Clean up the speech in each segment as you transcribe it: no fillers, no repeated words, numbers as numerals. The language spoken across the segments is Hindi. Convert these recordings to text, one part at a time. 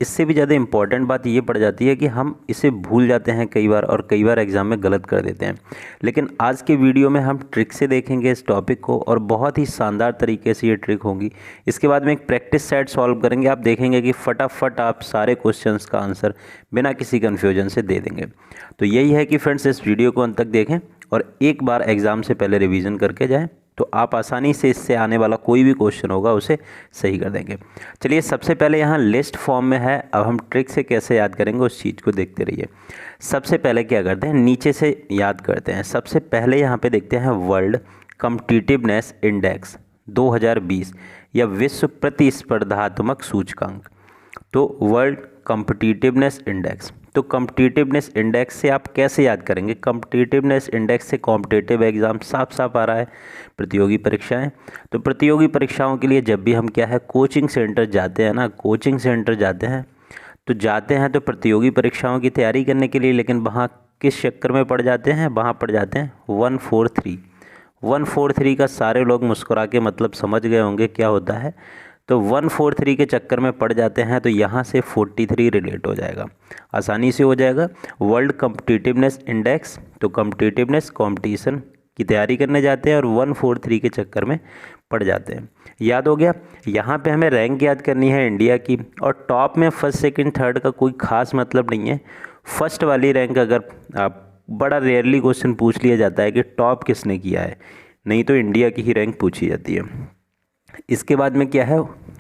इससे भी ज़्यादा इम्पॉर्टेंट बात ये पड़ जाती है कि हम इसे भूल जाते हैं कई बार, और कई बार एग्ज़ाम में गलत कर देते हैं। लेकिन आज के वीडियो में हम ट्रिक से देखेंगे इस टॉपिक को, और बहुत ही शानदार तरीके से ये ट्रिक होगी। इसके बाद में एक प्रैक्टिस सेट सॉल्व करेंगे, आप देखेंगे कि फटाफट आप सारे क्वेश्चंस का आंसर बिना किसी कन्फ्यूजन से दे देंगे। तो यही है कि फ्रेंड्स, इस वीडियो को अंत तक देखें और एक बार एग्ज़ाम से पहले रिवीजन करके जाएं, तो आप आसानी से इससे आने वाला कोई भी क्वेश्चन होगा उसे सही कर देंगे। चलिए, सबसे पहले यहाँ लिस्ट फॉर्म में है। अब हम ट्रिक से कैसे याद करेंगे उस चीज़ को देखते रहिए। सबसे पहले क्या करते हैं, नीचे से याद करते हैं। सबसे पहले यहाँ पे देखते हैं वर्ल्ड कॉम्पिटिटिवनेस इंडेक्स 2020 या विश्व प्रतिस्पर्धात्मक सूचकांक। तो वर्ल्ड कॉम्पिटिटिवनेस इंडेक्स, तो कॉम्पिटिटिवनेस इंडेक्स से आप कैसे याद करेंगे? कॉम्पिटिटिवनेस इंडेक्स से कॉम्पिटिटिव एग्ज़ाम साफ साफ आ रहा है, प्रतियोगी परीक्षाएं। तो प्रतियोगी परीक्षाओं के लिए जब भी हम क्या है, कोचिंग सेंटर जाते हैं ना, कोचिंग सेंटर जाते हैं तो प्रतियोगी परीक्षाओं की तैयारी करने के लिए, लेकिन वहाँ किस चक्कर में पड़ जाते हैं? वहाँ पड़ जाते हैं 143। 143 का सारे लोग मुस्कुरा के मतलब समझ गए होंगे क्या होता है। तो 143 के चक्कर में पड़ जाते हैं, तो यहाँ से 43 रिलेट हो जाएगा, आसानी से हो जाएगा। वर्ल्ड कॉम्पिटिटिवनेस इंडेक्स, तो कॉम्पिटिटिवनेस कंपटीशन की तैयारी करने जाते हैं और 143 के चक्कर में पड़ जाते हैं। याद हो गया। यहाँ पे हमें रैंक याद करनी है इंडिया की, और टॉप में फर्स्ट सेकंड थर्ड का कोई खास मतलब नहीं है। फर्स्ट वाली रैंक अगर आप, बड़ा रेयरली क्वेश्चन पूछ लिया जाता है कि टॉप किसने किया है, नहीं तो इंडिया की ही रैंक पूछी जाती है। इसके बाद में क्या है,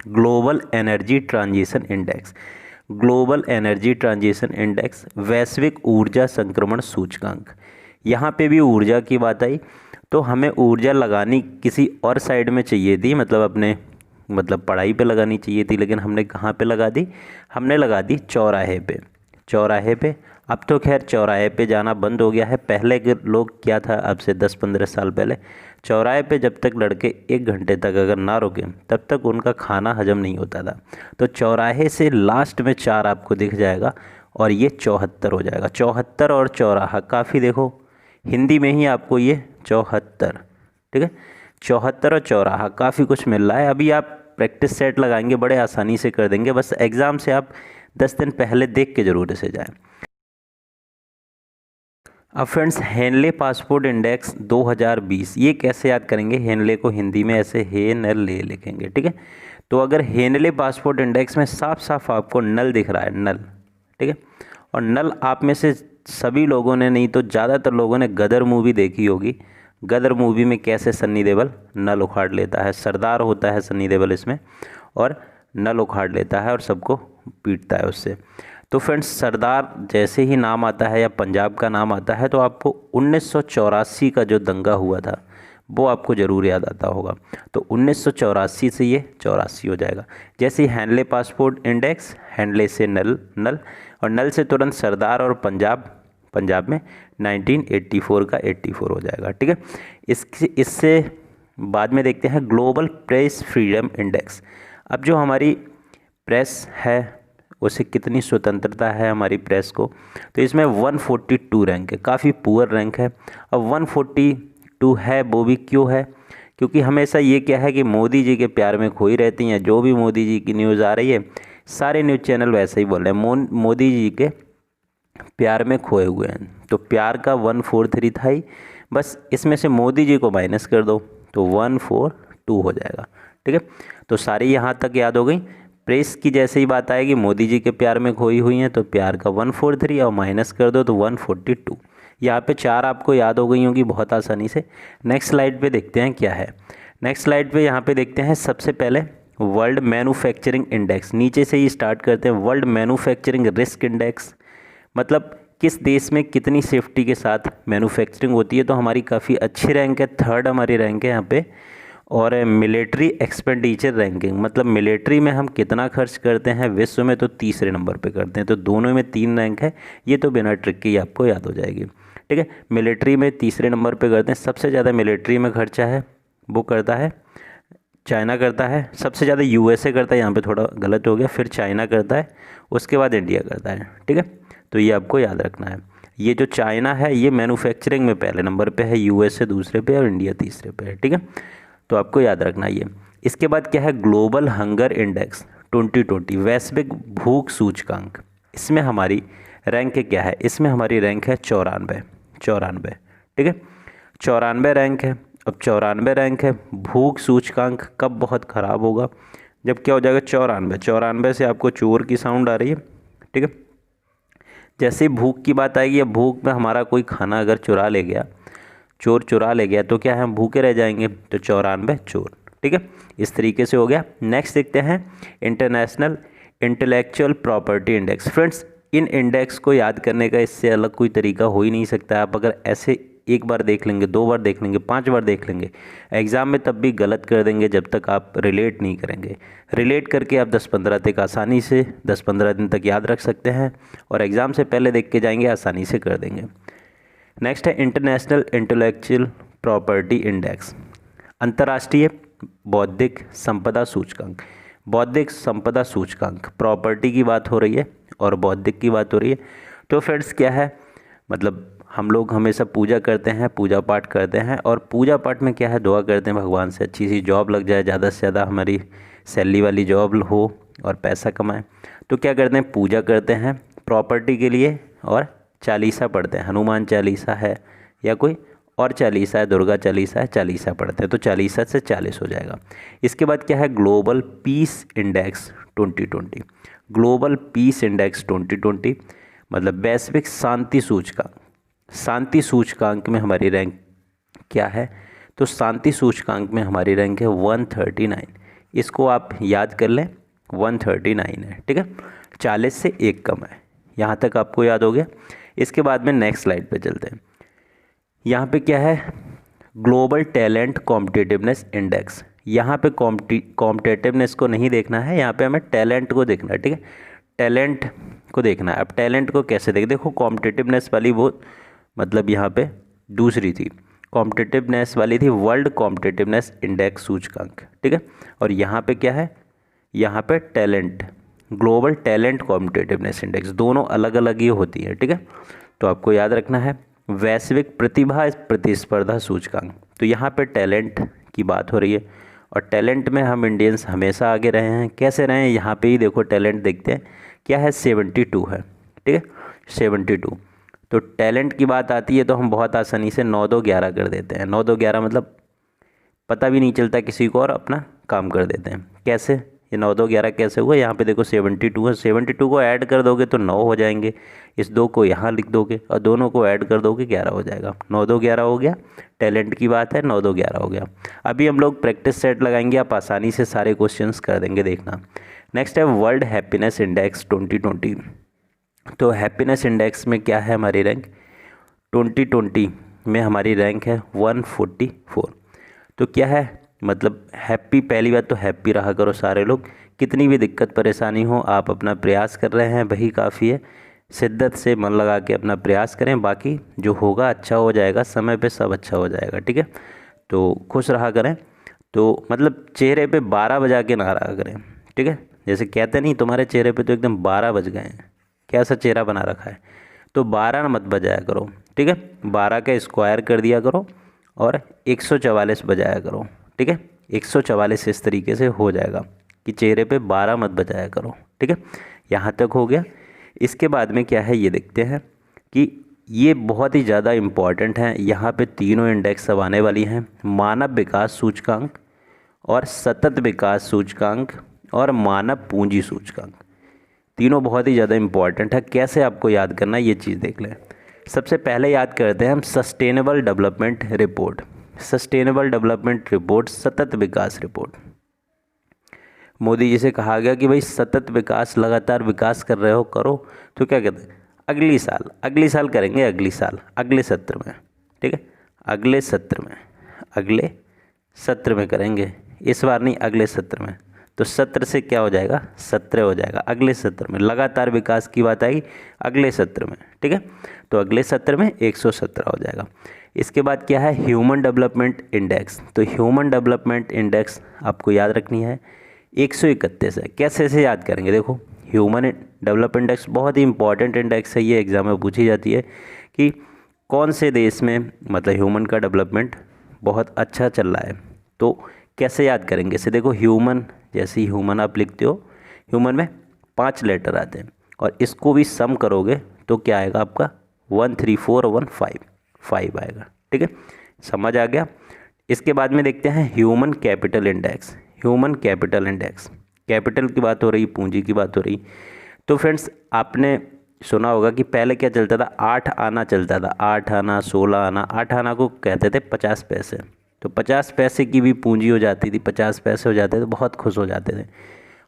global energy transition index. Global energy transition index वैश्विक ऊर्जा संक्रमण सूचकांक। यहाँ पे भी ऊर्जा की बात आई, तो हमें ऊर्जा लगानी किसी और साइड में चाहिए थी, मतलब पढ़ाई पे लगानी चाहिए थी, लेकिन हमने कहाँ पे लगा दी? हमने लगा दी चौराहे पे। चौराहे पे। अब तो खैर चौराहे पे जाना बंद हो गया है। पहले के लोग क्या था, अब से 10-15 साल पहले चौराहे पे जब तक लड़के 1 घंटे तक अगर ना रुके तब तक उनका खाना हजम नहीं होता था। तो चौराहे से लास्ट में 4 आपको दिख जाएगा और ये 74 हो जाएगा। 74 और चौराहा, काफ़ी देखो हिंदी में ही आपको ये 74, ठीक है, 74 और चौराहा काफ़ी कुछ मिल रहा है। अभी आप प्रैक्टिस सेट लगाएंगे, बड़े आसानी से कर देंगे। बस एग्ज़ाम से आप 10 दिन पहले देख के ज़रूर इसे जाएं। अब फ्रेंड्स, हेनले पासपोर्ट इंडेक्स 2020, ये कैसे याद करेंगे? हेनले को हिंदी में ऐसे हे नल ले लिखेंगे, ठीक है। तो अगर हेनले पासपोर्ट इंडेक्स में साफ साफ आपको नल दिख रहा है, नल, ठीक है, और नल आप में से सभी लोगों ने, नहीं तो ज़्यादातर लोगों ने गदर मूवी देखी होगी। गदर मूवी में कैसे सन्नी देओल नल उखाड़ लेता है, सरदार होता है सन्नी देओल इसमें, और नल उखाड़ लेता है और सबको पीटता है उससे। तो फ्रेंड्स, सरदार जैसे ही नाम आता है या पंजाब का नाम आता है तो आपको 1984 का जो दंगा हुआ था वो आपको ज़रूर याद आता होगा। तो 1984 से ये 84 हो जाएगा। जैसे हेनले पासपोर्ट इंडेक्स, हेनले से नल, नल, और नल से तुरंत सरदार, और पंजाब, पंजाब में 1984 का 84 हो जाएगा, ठीक है। इससे बाद में देखते हैं ग्लोबल प्रेस फ्रीडम इंडेक्स। अब जो हमारी प्रेस है उसे कितनी स्वतंत्रता है हमारी प्रेस को, तो इसमें 142 रैंक है, काफ़ी पुअर रैंक है। अब 142 है वो भी क्यों है? क्योंकि हमेशा ये क्या है कि मोदी जी के प्यार में खोई रहती हैं। जो भी मोदी जी की न्यूज़ आ रही है, सारे न्यूज़ चैनल वैसे ही बोल रहे हैं मोदी जी के प्यार में खोए हुए हैं। तो प्यार का 143 था ही, बस इसमें से मोदी जी को माइनस कर दो तो 142 हो जाएगा, ठीक है। तो सारी यहाँ तक याद हो गई। प्रेस की जैसे ही बात आएगी, मोदी जी के प्यार में खोई हुई हैं, तो प्यार का 143 और माइनस कर दो तो 142। यहाँ पे 4 आपको याद हो गई होंगी बहुत आसानी से। नेक्स्ट स्लाइड पे देखते हैं क्या है। नेक्स्ट स्लाइड पे यहाँ पे देखते हैं सबसे पहले वर्ल्ड मैन्युफैक्चरिंग इंडेक्स। नीचे से ही स्टार्ट करते हैं। वर्ल्ड मैन्युफैक्चरिंग रिस्क इंडेक्स, मतलब किस देश में कितनी सेफ्टी के साथ मैन्युफैक्चरिंग होती है। तो हमारी काफ़ी अच्छी रैंक है, 3rd हमारी रैंक है यहाँ पे। और मिलिट्री एक्सपेंडिचर रैंकिंग, मतलब मिलिट्री में हम कितना खर्च करते हैं विश्व में, तो 3रे नंबर पे करते हैं। तो दोनों में 3 रैंक है, ये तो बिना ट्रिक के ही आपको याद हो जाएगी, ठीक है। मिलिट्री में 3रे नंबर पे करते हैं। सबसे ज़्यादा मिलिट्री में खर्चा है वो करता है चाइना करता है, सबसे ज़्यादा यूएसए करता है, यहाँ पे थोड़ा गलत हो गया, फिर चाइना करता है, उसके बाद इंडिया करता है, ठीक है। तो ये आपको याद रखना है। ये जो चाइना है ये मैन्युफैक्चरिंग में पहले नंबर पे है, यूएसए दूसरे पे और इंडिया तीसरे पे है, ठीक है। तो आपको याद रखना ये। इसके बाद क्या है, ग्लोबल हंगर इंडेक्स 2020 वैश्विक भूख सूचकांक, इसमें हमारी रैंक क्या है? इसमें हमारी रैंक है 94, ठीक है, 94 रैंक है। अब 94 रैंक है, भूख सूचकांक कब बहुत ख़राब होगा? जब क्या हो जाएगा? 94 से आपको चोर की साउंड आ रही है, ठीक है। जैसे ही भूख की बात आएगी, या भूख में हमारा कोई खाना अगर चुरा ले गया, चोर चुरा ले गया, तो क्या है? हम भूखे रह जाएंगे, तो 94 चोर, ठीक है। इस तरीके से हो गया। नेक्स्ट देखते हैं international intellectual property index. Friends, इन इंडेक्स को याद करने का इससे अलग कोई तरीका हो ही नहीं सकता। आप अगर ऐसे एक बार देख लेंगे, 2 बार देख लेंगे, 5 बार देख लेंगे, एग्ज़ाम में तब भी गलत कर देंगे जब तक आप रिलेट नहीं करेंगे। रिलेट करके आप 10-15 तक आसानी से 10-15 दिन तक याद रख सकते हैं, और एग्ज़ाम से पहले देख के जाएंगे, आसानी से कर देंगे। नेक्स्ट है इंटरनेशनल इंटेलेक्चुअल प्रॉपर्टी इंडेक्स, अंतर्राष्ट्रीय बौद्धिक संपदा सूचकांक। बौद्धिक संपदा सूचकांक, प्रॉपर्टी की बात हो रही है और बौद्धिक की बात हो रही है। तो फ्रेंड्स क्या है, मतलब हम लोग हमेशा पूजा करते हैं, पूजा पाठ करते हैं, और पूजा पाठ में क्या है? दुआ करते हैं भगवान से अच्छी सी जॉब लग जाए, ज़्यादा से ज़्यादा हमारी सैलरी वाली जॉब हो और पैसा कमाएं। तो क्या करते हैं? पूजा करते हैं प्रॉपर्टी के लिए, और चालीसा पढ़ते हैं, हनुमान चालीसा है या कोई और चालीसा है, दुर्गा चालीसा है, चालीसा पढ़ते हैं, तो चालीसा से 40 हो जाएगा। इसके बाद क्या है? Global peace index 2020। Global peace index 2020 मतलब वैश्विक शांति सूचकांक। शांति सूचकांक में हमारी रैंक क्या है? तो शांति सूचकांक में हमारी रैंक है 139। इसको आप याद कर लें, 139 है, ठीक है, 40 से 1 कम है। यहाँ तक आपको याद हो गया। इसके बाद में नेक्स्ट स्लाइड पे चलते हैं। यहाँ पे क्या है? Global talent competitiveness index. यहाँ पे कॉम्पिटिटिवनेस को नहीं देखना है, यहाँ पे हमें टैलेंट को देखना है, ठीक है, टैलेंट को देखना है। अब टैलेंट को कैसे देखो, कॉम्पिटिटिवनेस वाली वो मतलब यहाँ पे दूसरी थी, कॉम्पिटिटिवनेस वाली थी वर्ल्ड कॉम्पिटिटिवनेस इंडेक्स सूचकांक, ठीक है। और यहाँ पे क्या है? यहाँ पे talent, global talent competitiveness index, दोनों अलग अलग ही होती है, ठीक है। तो आपको याद रखना है वैश्विक प्रतिभा प्रतिस्पर्धा सूचकांक। तो यहाँ पे टैलेंट की बात हो रही है, और टैलेंट में हम इंडियंस हमेशा आगे रहे हैं। कैसे रहे हैं? यहाँ पे ही देखो, टैलेंट देखते हैं, क्या है? 72 है, ठीक है, 72। तो टैलेंट की बात आती है तो हम बहुत आसानी से 9-2-11 कर देते हैं। 9-2-11 मतलब पता भी नहीं चलता किसी को, और अपना काम कर देते हैं। कैसे? ये 9-2-11 कैसे हुआ? यहाँ पे देखो 72 है, 72 को ऐड कर दोगे तो 9 हो जाएंगे, इस 2 को यहाँ लिख दोगे और दोनों को ऐड कर दोगे 11 हो जाएगा। 9-2-11 हो गया, टैलेंट की बात है, 9-2-11 हो गया। अभी हम लोग प्रैक्टिस सेट लगाएंगे, आप आसानी से सारे क्वेश्चंस कर देंगे, देखना। नेक्स्ट है वर्ल्ड हैप्पीनेस इंडेक्स 2020। तो हैप्पीनेस इंडेक्स में क्या है हमारी रैंक? 2020 में हमारी रैंक है 144। तो क्या है? मतलब हैप्पी, पहली बात तो हैप्पी रहा करो सारे लोग, कितनी भी दिक्कत परेशानी हो, आप अपना प्रयास कर रहे हैं वही काफ़ी है। शिद्दत से मन लगा के अपना प्रयास करें, बाकी जो होगा अच्छा हो जाएगा, समय पे सब अच्छा हो जाएगा, ठीक है। तो खुश रहा करें, तो मतलब चेहरे पे 12 बजा के ना रहा करें, ठीक है। जैसे कहते नहीं तुम्हारे चेहरे पे तो एकदम 12 बज गए हैं, कैसा चेहरा बना रखा है, तो 12 मत बजाया करो, ठीक है। 12 का स्क्वायर कर दिया करो और 144 बजाया करो, ठीक है। 144 इस तरीके से हो जाएगा कि चेहरे पे 12 मत बजाया करो, ठीक है। यहाँ तक हो गया। इसके बाद में क्या है ये देखते हैं कि ये बहुत ही ज़्यादा इम्पॉर्टेंट है। यहाँ पे तीनों इंडेक्स अब आने वाली हैं, मानव विकास सूचकांक और सतत विकास सूचकांक और मानव पूंजी सूचकांक। तीनों बहुत ही ज़्यादा इम्पॉर्टेंट है। कैसे आपको याद करना है ये चीज़ देख लें। सबसे पहले याद करते हैं हम sustainable development report. Sustainable development report, सतत विकास रिपोर्ट। मोदी जी से कहा गया कि भाई सतत विकास, लगातार विकास कर रहे हो, करो। तो क्या कहते हैं? अगली साल करेंगे, अगली साल, अगले सत्र में, ठीक है, अगले सत्र में करेंगे, इस बार नहीं, अगले सत्र में। तो सत्र से क्या हो जाएगा? 17 हो जाएगा। अगले सत्र में लगातार विकास की बात आई, अगले सत्र में, ठीक है। तो अगले सत्र में 117 हो जाएगा। इसके बाद क्या है? Human development index. तो ह्यूमन डेवलपमेंट इंडेक्स आपको याद रखनी है, 131 है। कैसे से याद करेंगे? देखो, ह्यूमन डेवलपमेंट इंडेक्स बहुत ही इंपॉर्टेंट इंडेक्स है, ये एग्जाम में पूछी जाती है कि कौन से देश में मतलब ह्यूमन का डेवलपमेंट बहुत अच्छा चल रहा है। तो कैसे याद करेंगे इसे? देखो, ह्यूमन, जैसे ही ह्यूमन आप लिखते हो, ह्यूमन में 5 लेटर आते हैं, और इसको भी सम करोगे तो क्या आएगा आपका 13415 आएगा। ठीक है, समझ आ गया। इसके बाद में देखते हैं human capital index. Human capital index, capital की बात हो रही, पूंजी की बात हो रही। तो फ्रेंड्स आपने सुना होगा कि पहले क्या चलता था, 8 आना चलता था, 8 आना, 16 आना। 8 आना को कहते थे 50 पैसे। तो 50 पैसे की भी पूंजी हो जाती थी, 50 पैसे हो जाते थे, बहुत खुश हो जाते थे।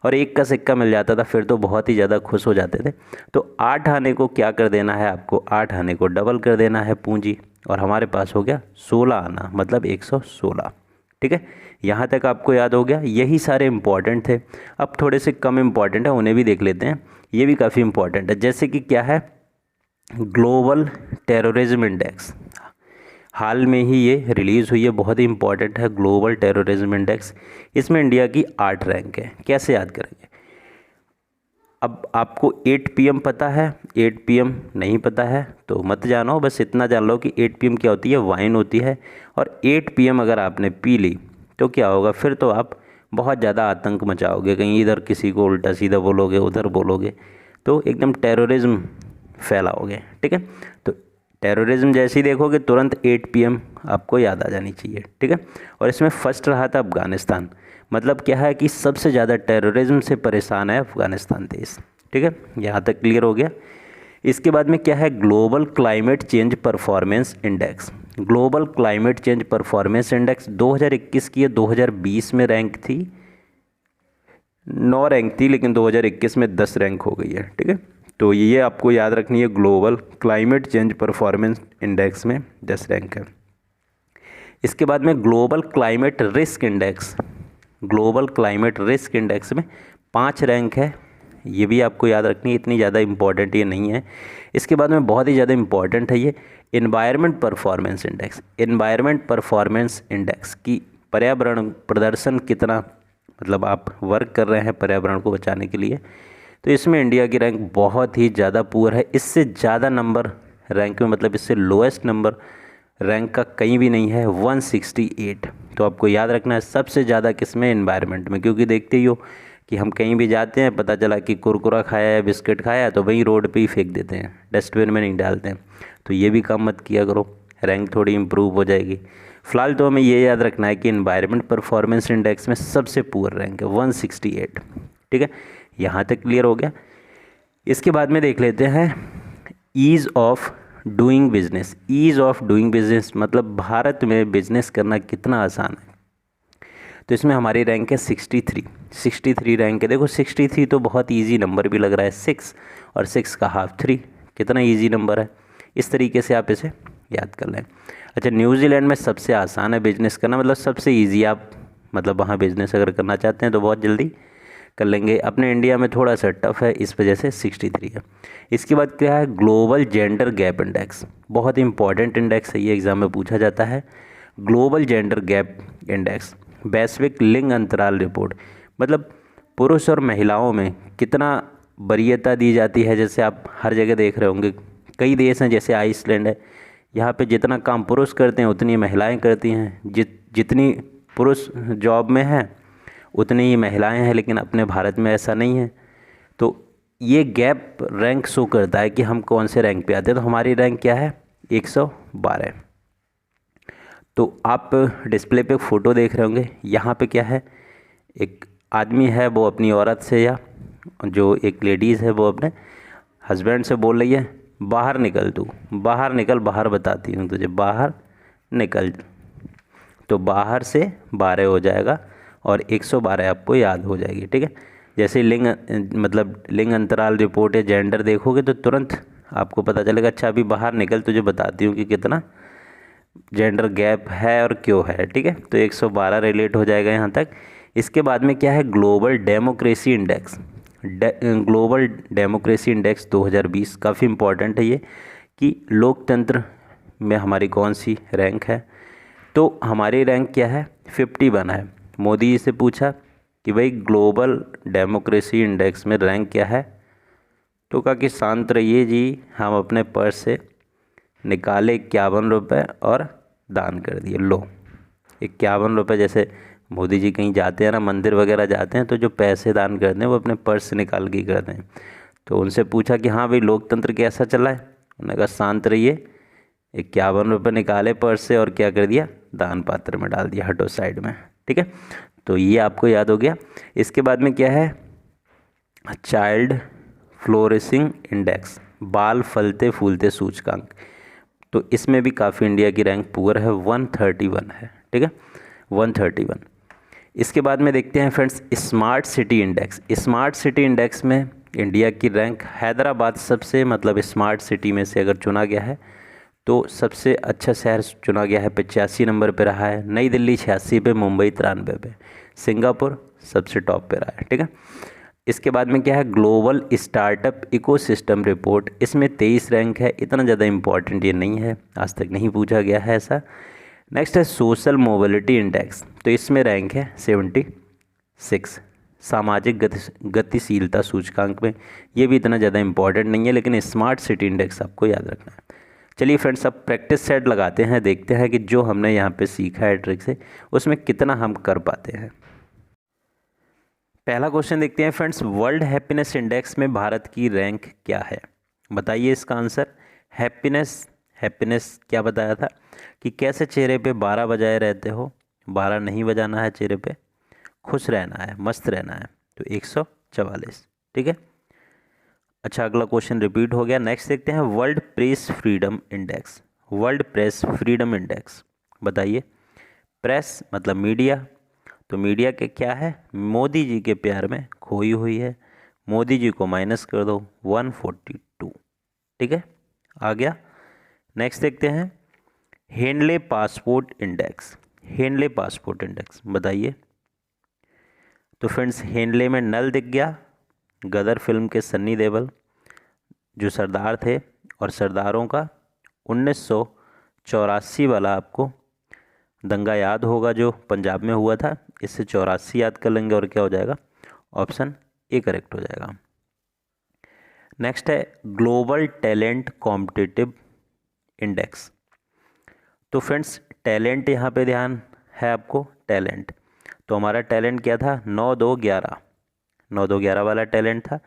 और 1 का सिक्का मिल जाता था फिर तो बहुत ही ज़्यादा खुश हो जाते थे। तो 8 आने को क्या कर देना है आपको, 8 आने को डबल कर देना है पूंजी, और हमारे पास हो गया 16 आना, मतलब 116। ठीक है, यहाँ तक आपको याद हो गया। यही सारे इंपॉर्टेंट थे। अब थोड़े से कम इंपॉर्टेंट है, उन्हें भी देख लेते हैं। ये भी काफ़ी इंपॉर्टेंट है, जैसे कि क्या है, ग्लोबल टेररिज्म इंडेक्स। हाल में ही ये रिलीज़ हुई है, बहुत ही इंपॉर्टेंट है ग्लोबल टेररिज्म इंडेक्स। इसमें इंडिया की 8 रैंक है। कैसे याद करेंगे, अब आपको 8 PM पता है, 8 PM नहीं पता है तो मत जानो, बस इतना जान लो कि 8 PM क्या होती है, वाइन होती है। और 8 PM अगर आपने पी ली तो क्या होगा, फिर तो आप बहुत ज़्यादा आतंक मचाओगे, कहीं इधर किसी को उल्टा सीधा बोलोगे, उधर बोलोगे, तो एकदम टेररिज्म फैलाओगे। ठीक है, तो टेररिज्म जैसे ही देखोगे तुरंत 8 PM आपको याद आ जानी चाहिए। ठीक है, और इसमें फर्स्ट रहा था अफ़गानिस्तान। मतलब क्या है कि सबसे ज़्यादा टेररिज्म से परेशान है अफ़गानिस्तान देश। ठीक है, यहाँ तक क्लियर हो गया। इसके बाद में क्या है, global climate change performance index. Global climate change performance index 2021 की है, 2020 में रैंक थी 9 रैंक थी, लेकिन 2021 में 10 रैंक हो गई है। ठीक है, तो ये आपको याद रखनी है, global climate change performance index में 10 रैंक है। इसके बाद में global climate risk index. Global climate risk index में 5 रैंक है, ये भी आपको याद रखनी है, इतनी ज़्यादा इंपॉर्टेंट ये नहीं है। इसके बाद में बहुत ही ज़्यादा इंपॉर्टेंट है ये environment performance index. Environment performance index की पर्यावरण प्रदर्शन कितना, मतलब आप वर्क कर रहे हैं पर्यावरण को बचाने के लिए, तो इसमें इंडिया की रैंक बहुत ही ज़्यादा पुअर है। इससे ज़्यादा नंबर रैंक में, मतलब इससे लोएस्ट नंबर रैंक का कहीं भी नहीं है, 168। तो आपको याद रखना है सबसे ज़्यादा किस में, एनवायरनमेंट में, क्योंकि देखते ही हो कि हम कहीं भी जाते हैं, पता चला कि कुरकुरा खाया है, बिस्किट खाया, तो वहीं रोड पे ही फेंक देते हैं, डस्टबिन में नहीं डालते हैं। तो ये भी काम मत किया करो, रैंक थोड़ी इम्प्रूव हो जाएगी। फ़िलहाल तो हमें ये याद रखना है कि एनवायरनमेंट परफॉर्मेंस इंडेक्स में सबसे पुअर रैंक है 168। ठीक है, यहाँ तक क्लियर हो गया। इसके बाद में देख लेते हैं ease of doing business. Ease of doing business मतलब भारत में बिजनेस करना कितना आसान है। तो इसमें हमारी रैंक है 63 रैंक है। देखो 63 तो बहुत इजी नंबर भी लग रहा है, 6 और 6 का हाफ 3, कितना इजी नंबर है। इस तरीके से आप इसे याद कर लें। अच्छा, न्यूजीलैंड में सबसे आसान है बिजनेस करना, मतलब सबसे ईजी। आप मतलब वहाँ बिजनेस अगर करना चाहते हैं तो बहुत जल्दी कर लेंगे। अपने इंडिया में थोड़ा सा टफ है, इस वजह से 63 है। इसके बाद क्या है, ग्लोबल जेंडर गैप इंडेक्स। बहुत इंपॉर्टेंट इंडेक्स है, ये एग्ज़ाम में पूछा जाता है। ग्लोबल जेंडर गैप इंडेक्स, वैश्विक लिंग अंतराल रिपोर्ट, मतलब पुरुष और महिलाओं में कितना वरीयता दी जाती है। जैसे आप हर जगह देख रहे होंगे, कई देश हैं जैसे आइसलैंड है, यहाँ पे जितना काम पुरुष करते हैं उतनी महिलाएं करती हैं। जितनी पुरुष जॉब में हैं उतनी ही महिलाएं हैं, लेकिन अपने भारत में ऐसा नहीं है। तो ये गैप रैंक शो करता है कि हम कौन से रैंक पे आते हैं। तो हमारी रैंक क्या है, 112। तो आप डिस्प्ले पे फ़ोटो देख रहे होंगे, यहाँ पे क्या है, एक आदमी है वो अपनी औरत से, या जो एक लेडीज़ है वो अपने हस्बैंड से बोल रही है, बाहर निकल, तू बाहर निकल, बाहर बताती हूँ तुझे, बाहर निकल। तो बाहर से 12 हो जाएगा और 112 आपको याद हो जाएगी। ठीक है, जैसे लिंग मतलब लिंग अंतराल रिपोर्ट है, जेंडर देखोगे तो तुरंत आपको पता चलेगा। अच्छा, अभी बाहर निकल, तुझे बताती हूँ कि कितना जेंडर गैप है और क्यों है। ठीक है, तो 112 रिलेट हो जाएगा यहाँ तक। इसके बाद में क्या है, global democracy index. Global democracy index 2020 काफ़ी इंपॉर्टेंट है ये, कि लोकतंत्र में हमारी कौन सी रैंक है। तो हमारी रैंक क्या है, 51 है। मोदी जी से पूछा कि भाई ग्लोबल डेमोक्रेसी इंडेक्स में रैंक क्या है, तो कहा कि शांत रहिए जी, हम अपने पर्स से निकाले 51 रुपये और दान कर दिए। लो 51 रुपये, जैसे मोदी जी कहीं जाते हैं ना, मंदिर वगैरह जाते हैं, तो जो पैसे दान करते हैं वो अपने पर्स से निकाल के ही करते हैं। तो उनसे पूछा कि हाँ भाई लोकतंत्र कैसा चला है। उन्होंने कहा शांत रहिए। 51 रुपये निकाले पर्स से और क्या कर दिया, दान पात्र में डाल दिया, हटो साइड में। ठीक है, तो ये आपको याद हो गया। इसके बाद में क्या है, चाइल्ड फ्लोरिशिंग इंडेक्स, बाल फलते फूलते सूचकांक। तो इसमें भी काफ़ी इंडिया की रैंक पुअर है, 131 है। ठीक है, 131। इसके बाद में देखते हैं friends smart city index. Smart city index में इंडिया की रैंक, हैदराबाद सबसे मतलब स्मार्ट सिटी में से अगर चुना गया है तो सबसे अच्छा शहर चुना गया है, 85 नंबर पे रहा है। नई दिल्ली 86 पे, मुंबई 93 पे, सिंगापुर सबसे टॉप पे रहा है। ठीक है, इसके बाद में क्या है, ग्लोबल स्टार्टअप इकोसिस्टम रिपोर्ट, इसमें 23 रैंक है। इतना ज़्यादा इम्पॉर्टेंट ये नहीं है, आज तक नहीं पूछा गया है ऐसा। नेक्स्ट है सोशल मोबिलिटी इंडेक्स, तो इसमें रैंक है 76, सामाजिक गतिशीलता सूचकांक में। ये भी इतना ज़्यादा इम्पॉर्टेंट नहीं है, लेकिन स्मार्ट सिटी इंडेक्स आपको याद रखना है। चलिए फ्रेंड्स, अब प्रैक्टिस सेट लगाते हैं, देखते हैं कि जो हमने यहाँ पे सीखा है ट्रिक से उसमें कितना हम कर पाते हैं। पहला क्वेश्चन देखते हैं फ्रेंड्स, वर्ल्ड हैप्पीनेस इंडेक्स में भारत की रैंक क्या है, बताइए इसका आंसर। हैप्पीनेस क्या बताया था कि कैसे चेहरे पे 12 बजाए रहते हो, 12 नहीं बजाना है चेहरे पे, खुश रहना है, मस्त रहना है, तो 144। ठीक है, अच्छा अगला क्वेश्चन रिपीट हो गया। नेक्स्ट देखते हैं world press freedom index. World press freedom index बताइए। प्रेस मतलब मीडिया, तो मीडिया के क्या है, मोदी जी के प्यार में खोई हुई है। मोदी जी को माइनस कर दो, 142। ठीक है, आ गया। नेक्स्ट देखते हैं Henley passport index. Henley passport index बताइए। तो फ्रेंड्स हेनले में नल दिख गया, गदर फिल्म के सन्नी देओल जो सरदार थे, और सरदारों का 1984 वाला आपको दंगा याद होगा जो पंजाब में हुआ था, इससे 84 याद कर लेंगे और क्या हो जाएगा, ऑप्शन ए करेक्ट हो जाएगा। नेक्स्ट है ग्लोबल टैलेंट कॉम्पिटिटिव इंडेक्स। तो फ्रेंड्स टैलेंट यहाँ पे ध्यान है आपको, टैलेंट, तो हमारा टैलेंट क्या था, 9-2-11, 9-2-11 वाला टैलेंट था।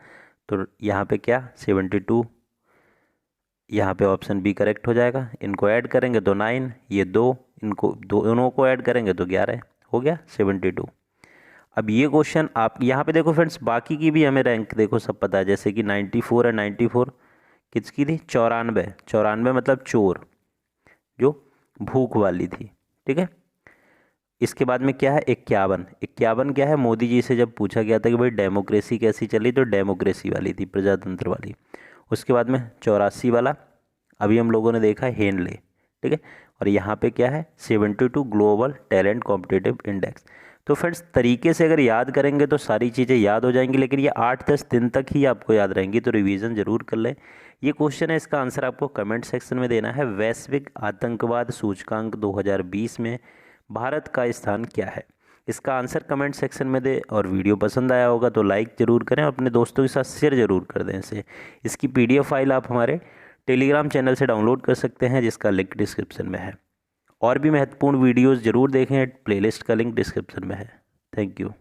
तो यहाँ पे क्या 72, यहाँ पे ऑप्शन बी करेक्ट हो जाएगा। इनको ऐड करेंगे तो 9, ये 2, इनको दोनों को ऐड करेंगे तो 11 हो गया, 72। अब ये क्वेश्चन आप यहाँ पे देखो फ्रेंड्स, बाकी की भी हमें रैंक देखो सब पता है, जैसे कि 94 है, 94 किसकी थी, 94, 94 मतलब चोर, जो भूख वाली थी। ठीक है, इसके बाद में क्या है 51, 51 क्या है, मोदी जी से जब पूछा गया था कि भाई डेमोक्रेसी कैसी चली, तो डेमोक्रेसी वाली थी, प्रजातंत्र वाली। उसके बाद में 84 वाला अभी हम लोगों ने देखा है, हेनले। ठीक है, और यहाँ पे क्या है 72 ग्लोबल टैलेंट कॉम्पिटिटिव इंडेक्स। तो फ्रेंड्स तरीके से अगर याद करेंगे तो सारी चीज़ें याद हो जाएंगी, लेकिन ये 8-10 दिन तक ही आपको याद रहेंगी, तो रिवीजन जरूर कर लें। ये क्वेश्चन है, इसका आंसर आपको कमेंट सेक्शन में देना है। वैश्विक आतंकवाद सूचकांक 2020 में भारत का स्थान क्या है, इसका आंसर कमेंट सेक्शन में दे। और वीडियो पसंद आया होगा तो लाइक ज़रूर करें, अपने दोस्तों के साथ शेयर ज़रूर कर दें इसे। इसकी PDF फाइल आप हमारे टेलीग्राम चैनल से डाउनलोड कर सकते हैं, जिसका लिंक डिस्क्रिप्शन में है। और भी महत्वपूर्ण वीडियोस ज़रूर देखें, प्लेलिस्ट का लिंक डिस्क्रिप्शन में है। Thank you.